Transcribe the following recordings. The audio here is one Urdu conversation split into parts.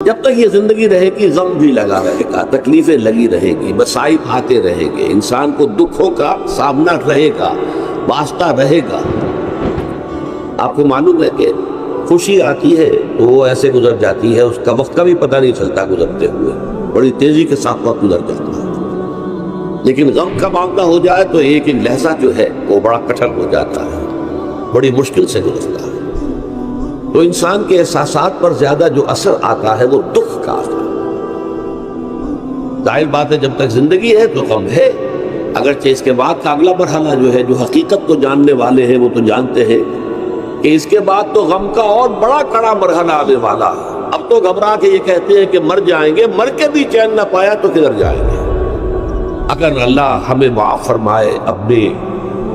جب تک یہ زندگی رہے گی غم بھی لگا رہے گا، تکلیفیں لگی رہے گی، مصائب آتے رہے گے، انسان کو دکھوں کا سامنا رہے گا، واسطہ رہے گا۔ آپ کو معلوم ہے کہ خوشی آتی ہے تو وہ ایسے گزر جاتی ہے، اس کا وقت کا بھی پتہ نہیں چلتا، گزرتے ہوئے بڑی تیزی کے ساتھ وقت گزر جاتا ہے۔ لیکن غم کا معاملہ ہو جائے تو ایک لحظہ جو ہے وہ بڑا کٹھن ہو جاتا ہے، بڑی مشکل سے گزرتا ہے۔ تو انسان کے احساسات پر زیادہ جو اثر آتا ہے وہ دکھ کا آتا ہے۔ ظاہر بات ہے جب تک زندگی ہے تو غم ہے، اگرچہ اس کے بعد کا اگلا مرحلہ جو ہے، جو حقیقت کو جاننے والے ہیں وہ تو جانتے ہیں کہ اس کے بعد تو غم کا اور بڑا کڑا مرحلہ آنے والا ہے۔ اب تو گھبرا کے یہ کہتے ہیں کہ مر جائیں گے، مر کے بھی چین نہ پایا تو کدھر جائیں گے۔ اگر اللہ ہمیں معاف فرمائے، اپنی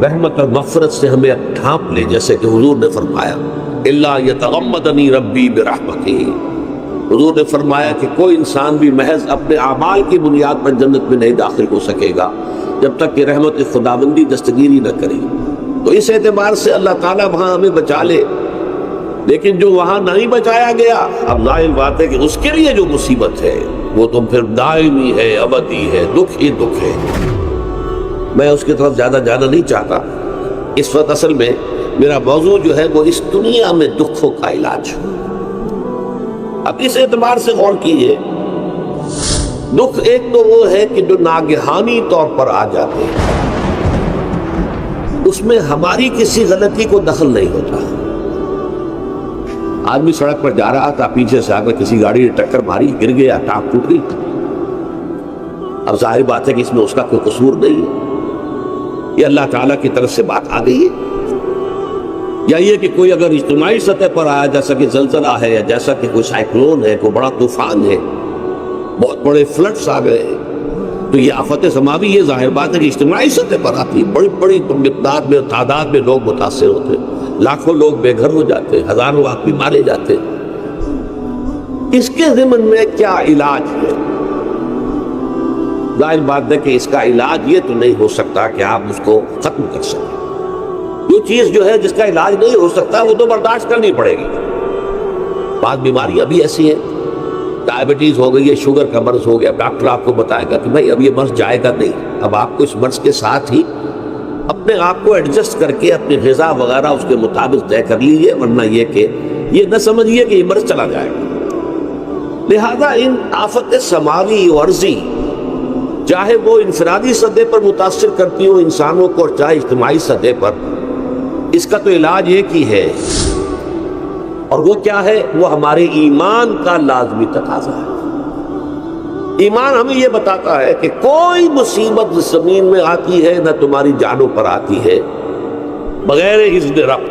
رحمت اور مغفرت سے ہمیں ڈھانپ لے، جیسے کہ حضور نے فرمایا الا یتغمدنی ربی برحمتہ، حضور نے فرمایا کہ کوئی انسان بھی محض اپنے اعمال کی بنیاد پر جنت میں نہیں داخل ہو سکے گا جب تک کہ رحمت خداوندی دستگیری نہ کرے۔ تو اس اعتبار سے اللہ تعالیٰ وہاں ہمیں بچا لے، لیکن جو وہاں نہیں بچایا گیا، اب ظاہر بات ہے کہ اس کے لیے جو مصیبت ہے وہ تو پھر دائمی ہے، ابدی ہے، دکھ ہی دکھ ہے۔ میں اس کی طرف زیادہ جانا نہیں چاہتا۔ اس وقت اصل میں میرا موضوع جو ہے وہ اس دنیا میں دکھوں کا علاج۔ اب اس اعتبار سے غور کیجئے، دکھ ایک تو وہ ہے کہ جو ناگہانی طور پر آ جاتے ہیں، اس میں ہماری کسی غلطی کو دخل نہیں ہوتا۔ آدمی سڑک پر جا رہا تھا، پیچھے سے آ کر کسی گاڑی نے ٹکر ماری، گر گیا، ٹانگ ٹوٹ گئی۔ اب ظاہر بات ہے کہ اس میں اس کا کوئی قصور نہیں ہے، یہ اللہ تعالیٰ کی طرف سے بات آ گئی ہے۔ یا یہ کہ کوئی اگر اجتماعی سطح پر آیا، جیسا کہ زلزلہ ہے، یا جیسا کہ کوئی سائیکلون ہے، کوئی بڑا طوفان ہے، بہت بڑے فلڈز آ گئے ہیں، تو یہ آفت سماوی یہ ظاہر بات ہے کہ اجتماعی سطح پر آتی ہے، بڑی بڑی مقدار میں، تعداد میں لوگ متاثر ہوتے ہیں، لاکھوں لوگ بے گھر ہو جاتے ہیں، ہزاروں آدمی مارے جاتے ہیں۔ اس کے ضمن میں کیا علاج ہے؟ ظاہر بات ہے کہ اس کا علاج یہ تو نہیں ہو سکتا کہ آپ اس کو ختم کر سکیں۔ جو چیز جو ہے جس کا علاج نہیں ہو سکتا وہ تو برداشت کرنی پڑے گی۔ بعض بیماریاں بھی ایسی ہیں، ڈائبٹیز ہو گئی ہے، شوگر کا مرض ہو گیا، ڈاکٹر آپ کو بتائے گا کہ بھائی اب یہ مرض جائے گا نہیں، اب آپ کو اس مرض کے ساتھ ہی اپنے آپ کو ایڈجسٹ کر کے اپنی غذا وغیرہ اس کے مطابق طے کر لیجیے، ورنہ یہ کہ یہ نہ سمجھیے کہ یہ مرض چلا جائے گا۔ لہذا ان آفت سماوی و عرضی، چاہے وہ انفرادی سطح پر متاثر کرتی ہوں انسانوں کو، اور چاہے اجتماعی سطح پر، اس کا تو علاج ایک ہی ہے، اور وہ کیا ہے؟ وہ ہمارے ایمان کا لازمی تقاضا ہے۔ ایمان ہمیں یہ بتاتا ہے کہ کوئی مصیبت زمین میں آتی ہے نہ تمہاری جانوں پر آتی ہے بغیر اذن رب۔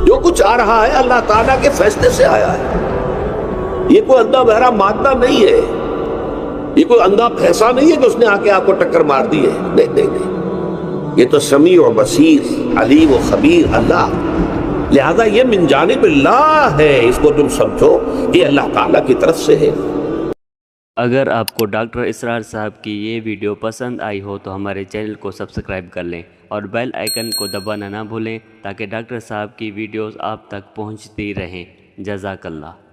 جو کچھ آ رہا ہے اللہ تعالیٰ کے فیصلے سے آیا ہے، یہ کوئی اندھا بہرا مادہ نہیں ہے، یہ کوئی اندھا پیسہ نہیں ہے کہ اس نے آ کے آپ کو ٹکر مار دی ہے، نہیں نہیں نہیں، یہ تو سمیع و بصیر، علیم و خبیر اللہ، لہذا یہ من جانب اللہ ہے، اس کو تم سمجھو کہ اللہ تعالیٰ کی طرف سے ہے۔ اگر آپ کو ڈاکٹر اسرار صاحب کی یہ ویڈیو پسند آئی ہو تو ہمارے چینل کو سبسکرائب کر لیں اور بیل آئیکن کو دبانا نہ بھولیں تاکہ ڈاکٹر صاحب کی ویڈیوز آپ تک پہنچتی رہیں۔ جزاک اللہ۔